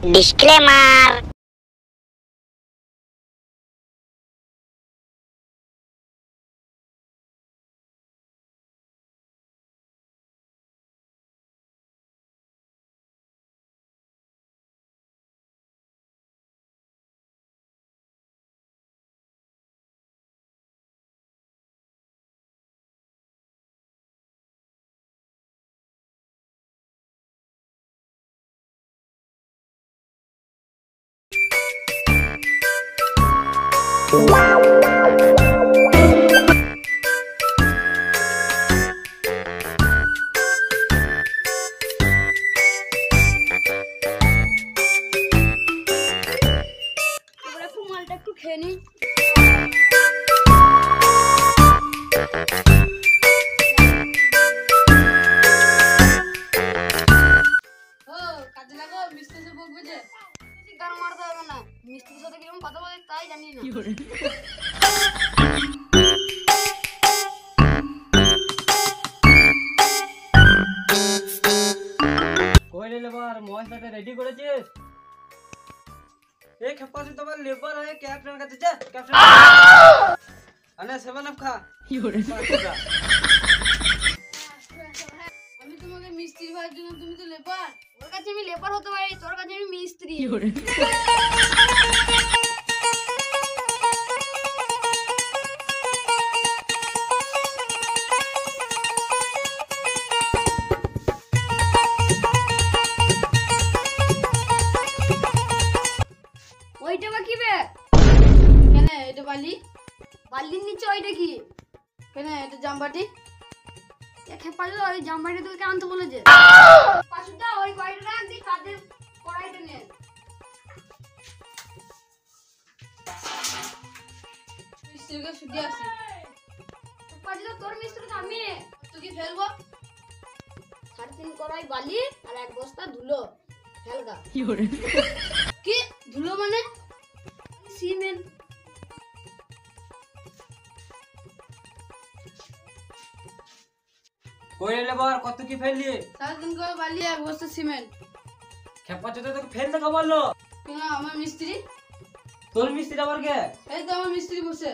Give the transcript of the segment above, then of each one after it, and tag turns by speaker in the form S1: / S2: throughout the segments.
S1: Disclaimer.
S2: মালটা একটু খেয়ে নি। কাজে লাগো, মিস্ত্রি সে বকবে যে গান মারতে হবে না। মিস্ত্রির সাথে কিরকম কথা বলে তাই জানি না।
S3: কই রে লেবার মহাজটাকে রেডি করেছিস? এই খেপাতে তোমার লেবার হয়ে ক্যাপ্টেন কাছে যা, ক্যাপ্টেন আনে 7 আপ খা।
S2: আমি তোমাকে মিস্ত্রি ভাই জন্য, তুমি তো লেবার। ওর কাছে আমি লেবার হতে পারি, তোর কাছে আমি মিস্ত্রি। ওইটা বা কি বে? কেন এটা বালি? বালির নিচে ওইটা কি? কেন এটা জামবাটি? খেপালো ওই জামবাটি তোকে আনতে বলেছে। পাশুদা ওই কড়াইটা রাখ, দি কাদের কড়াইটা নে। মিস্ত্রিকে শুধু আসি। পাশুদা তোর মিস্ত্রি তো আমি। তুই কি ফেলবো? 3.5 কড়াই বালি আর 1 বস্তা ধুলো। ফেলগা। কি ধুলো মানে? সিমেন্ট।
S3: কই রে লেবার কত কি ফেললি?
S2: 3.5 করে বালি 1 বস্তা সিমেন্ট।
S3: খেপাতে তো তোকে ফেলতে কে বললো?
S2: কেন আমার মিস্ত্রি?
S3: তোর মিস্ত্রি আবার কে?
S2: এই তো আমার মিস্ত্রি বসে।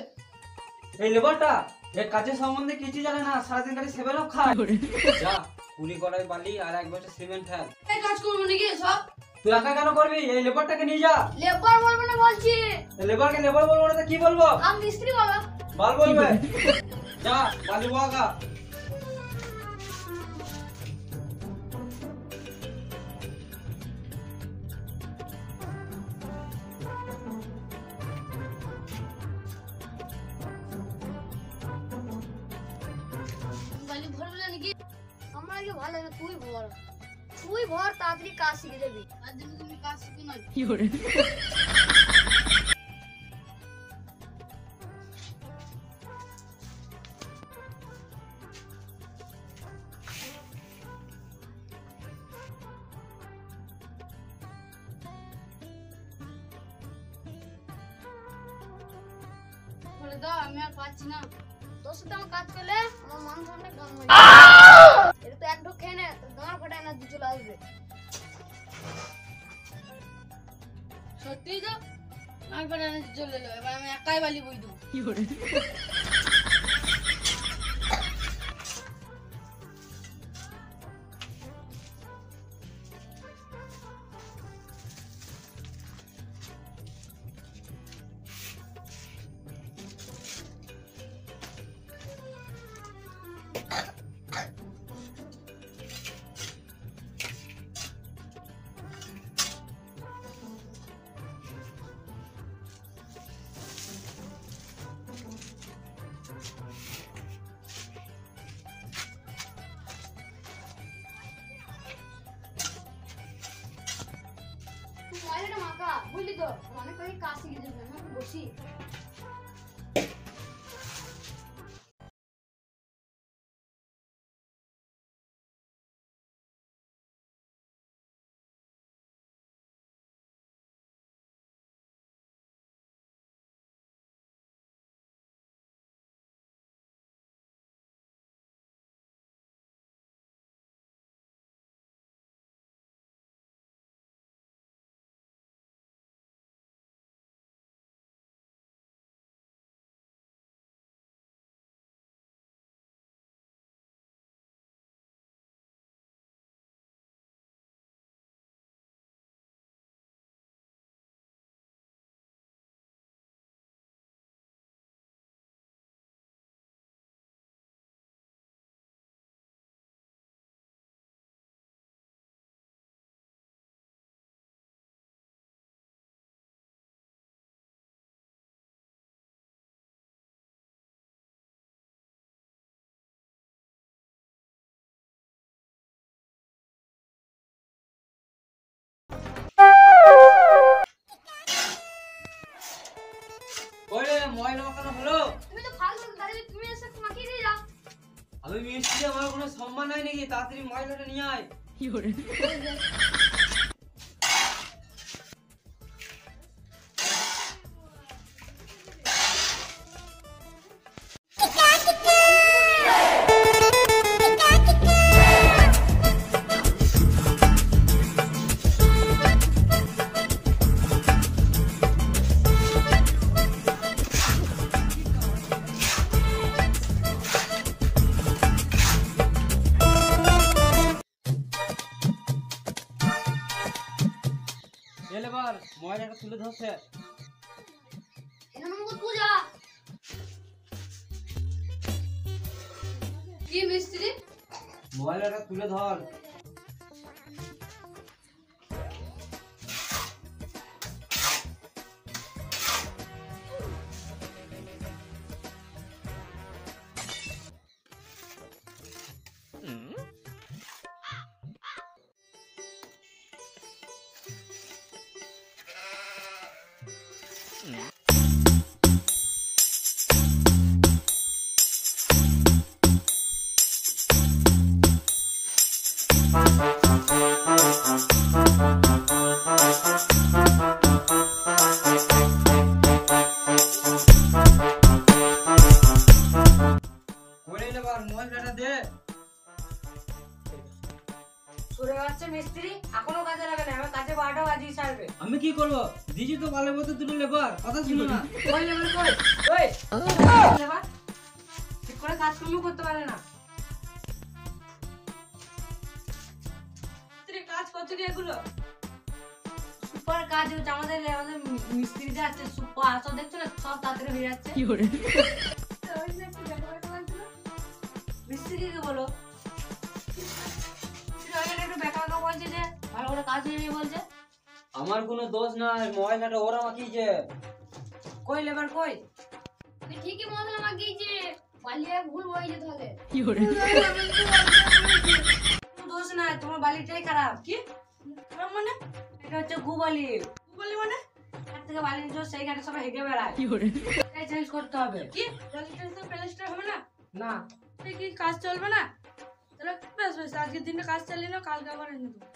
S3: এই লেবারটা এই কাজের সম্বন্ধে কিছু জানে না, সারাদিন খালি 7 আপ খায়। যা কুড়ি কড়াই বালি আর 1 বস্তা সিমেন্ট ফেল।
S2: এই কাজ করবো নাকি সব?
S3: তুই একা কেন করবি? এই লেবারটাকে নিয়ে যা।
S2: লেবার বলবো না বলছি।
S3: লেবারকে লেবার বলবো না তো কি বলবো?
S2: আমি মিস্ত্রি বলো।
S3: বাল বলবে। যা বালি বগা।
S2: বালি ভরবে না নাকি? আমার আগে ভালো না, তুই ভর। তুই ভর, তাড়াতাড়ি কাজ শিখে যাবি। তার জন্য তুমি কাজ শিখো না। বলে দাও, আমি আর পাচ্ছি না। তোর সাথে আমার কাজ করলে আমার মান সম্মান গান মারি। এটা তো এক ঢোক খেয়ে নে, তোর গাঁড় ফাটায় না দিয়ে চলে আসবে। সত্যি তো গাঁড় ফাটায় না দিয়ে চলে এলো। এবার আমি একাই বালি বই দেবো। ময়লাটা মাখা, বুঝলি তো? অনেক কাজ শিখে যাবে। আমি বসি।
S3: মিস্ত্রি আমার কোনো সম্মান নাই নাকি? তাড়াতাড়ি ময়লাটা নিয়ে আয়। এবার ময়লাটা তুলে ধরছে।
S2: কি মিস্ত্রি?
S3: ময়লাটা তুলে ধর। ময়লাটা দে।
S1: মিস্ত্রি এখনো কাজে লাগে না, আমার কাজে 12টা বাজিয়ে ছাড়বে।
S3: আমি কি করবো? দিজি তো ভালো মতো দুটো লেবার, কথা শুনো না।
S1: কই লেবার কই? ওই লেবার ঠিক করে কাজকর্ম করতে পারে না। মিস্ত্রি কাজ করছে কি এগুলো? সুপার কাজ হচ্ছে আমাদের মিস্ত্রি যে আছে সুপার, সব দেখছো না, সব তাড়াতাড়ি হয়ে যাচ্ছে। কি করে মিস্ত্রিকে বলো একটু বেকা বেকা বলছে যে ভালো করে কাজ নেই বলছে।
S3: আমার কোনো দোষ নাই, ময়লাটা ওরা মাখিয়েছে।
S1: কই লেবার কই?
S2: ঠিকই মশলা মাখিয়েছে, পালিয়ে ভুল হয়েছে তাহলে।
S1: দোষ নাই, তোমার বালিটাই খারাপ। কি খারাপ মানে? এটা হচ্ছে গুবালি। গুবালি মানে এর থেকে বালি নিয়ে সেই ঘাটে সবাই হেগে বেড়ায়। কি করে এই চেঞ্জ করতে হবে? কি বালিটা তো প্লাস্টার হবে না? না কি কাজ চলবে না? তাহলে বেশ বেশ আজকের দিনটা কাজ চালিয়ে নাও, কালকে আবার এনে দেবো।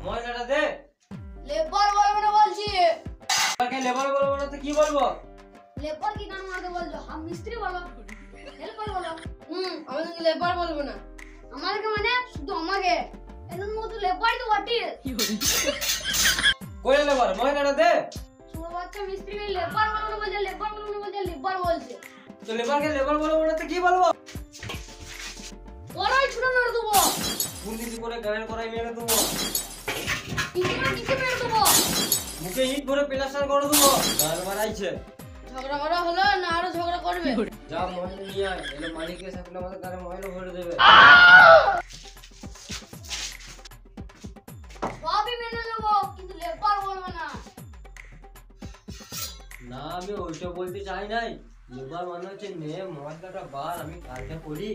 S3: ময়লাটা দে।
S2: লেবার বলবো না বলছি।
S3: লেবার বলবো না তো কি বলবো?
S2: লেবার কি নাম আমাকে বলছো? হাম মিস্ত্রি বলো, হেল্পার বলো।
S1: আমাদেরকে লেবার বলবো না।
S2: আমাকে মানে শুধু আমাকে এর মতো লেবারই তো বটে।
S3: কই লেবার? ময়লাটা দে।
S2: ছোট বাচ্চা মিস্ত্রিকে লেবার বলবো না বলছে, লেবার বলবো না বলছে, লেবার বলছে।
S3: তো লেবারকে লেবার বলবো না তো কি বলবো?
S2: ওরাই ছুড়ে মেরে দেবো,
S3: পুলিশ করে গায়ের করাই মেরে দেবো,
S2: কিছু মেরে দেবো,
S3: মুখে ইট ভরে প্লাস্টার করে দেবো। গাল মারাইছে।
S2: ঝগড়া করা হলো না আরো ঝগড়া করবে?
S3: যা ময়লা নিয়ে আয়, এলে মালিককে সাথে আমাদের গায়ে ময়লা ভরে দেবে।
S2: সবই মেনে নেবো কিন্তু লেবার বলবো না।
S3: না আমি ওইটা বলতে চাই নাই। লেবার মানে হচ্ছে নে ময়লাটা বার, আমি কালকে করি।